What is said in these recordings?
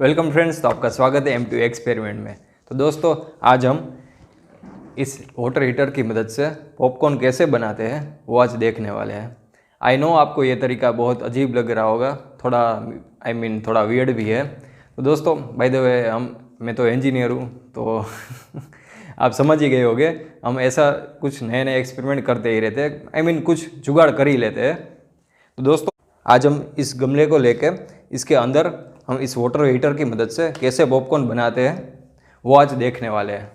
Welcome friends, तो आपका स्वागत है M2 एक्सपेरिमेंट में। तो दोस्तों, आज हम इस वाटर हीटर की मदद से पॉपकॉर्न कैसे बनाते हैं वो आज देखने वाले हैं। आई नो आपको ये तरीका बहुत अजीब लग रहा होगा, थोड़ा वियर्ड भी है। तो दोस्तों, बाय द वे मैं तो इंजीनियर हूँ, तो आप समझ ही गए होंगे, हम ऐसा कुछ नए नए एक्सपेरिमेंट करते ही रहते हैं। कुछ जुगाड़ कर ही लेते हैं। तो दोस्तों, आज हम इस गमले को लेके इसके अंदर हम इस वाटर हीटर की मदद से कैसे पॉपकॉर्न बनाते हैं वो आज देखने वाले हैं।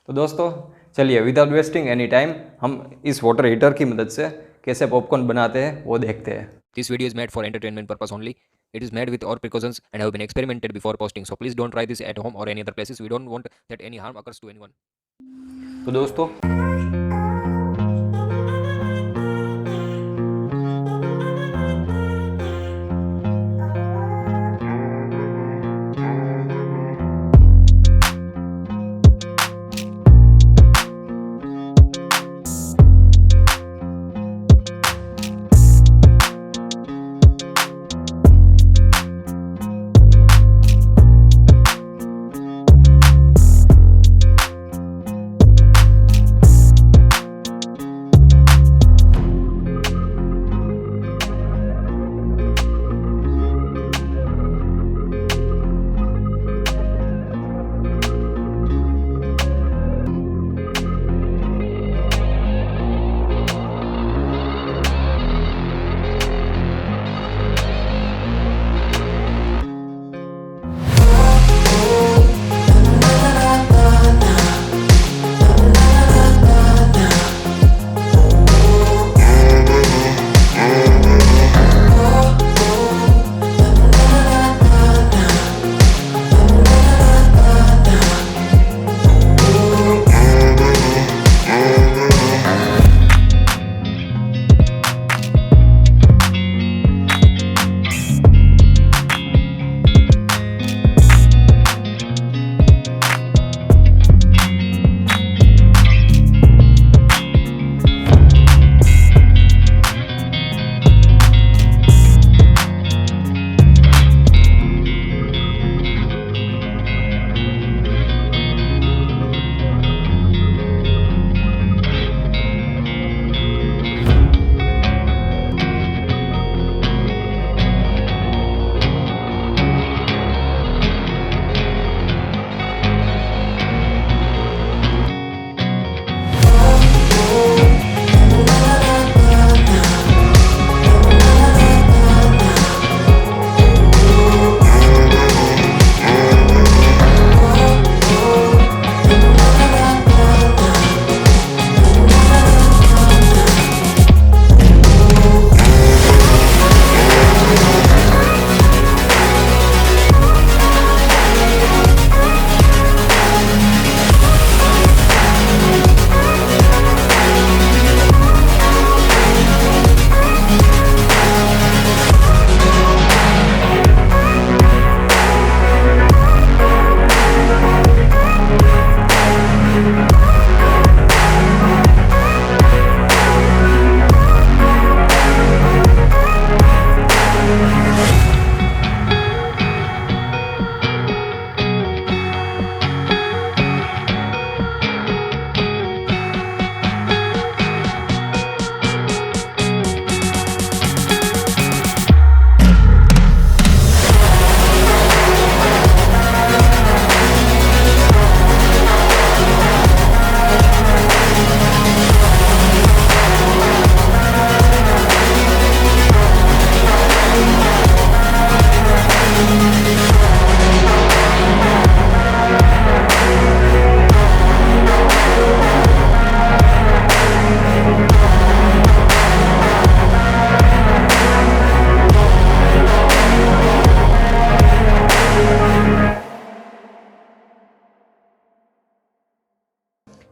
तो दोस्तों, चलिए विदाउट वेस्टिंग एनी टाइम हम इस वाटर हीटर की मदद से कैसे पॉपकॉर्न बनाते हैं वो देखते हैं। This video is made for entertainment purpose only. It is made with all precautions and have been experimented before posting. So please don't try this at home or any other places. We don't want that any harm occurs to anyone. तो दोस्तों,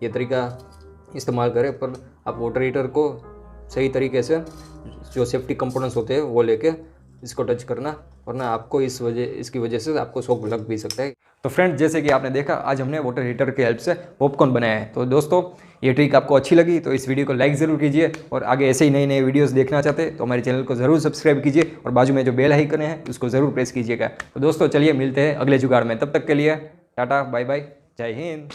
ये तरीका इस्तेमाल करें, पर आप water heater को सही तरीके से जो सेफ्टी कंपोनेंट्स होते हैं वो लेके इसको टच करना, वरना आपको इसकी वजह से आपको शॉक लग भी सकता है। तो फ्रेंड्स, जैसे कि आपने देखा, आज हमने वाटर हीटर की हेल्प से पॉपकॉर्न बनाया है। तो दोस्तों, ये ट्रिक आपको अच्छी लगी तो इस वीडियो को लाइक ज़रूर कीजिए, और आगे ऐसे ही नए नए वीडियोस देखना चाहते हैं तो हमारे चैनल को ज़रूर सब्सक्राइब कीजिए, और बाजू में जो बेल आइकन है उसको ज़रूर प्रेस कीजिएगा। तो दोस्तों, चलिए मिलते हैं अगले जुगाड़ में, तब तक के लिए टाटा बाय बाय, जय हिंद।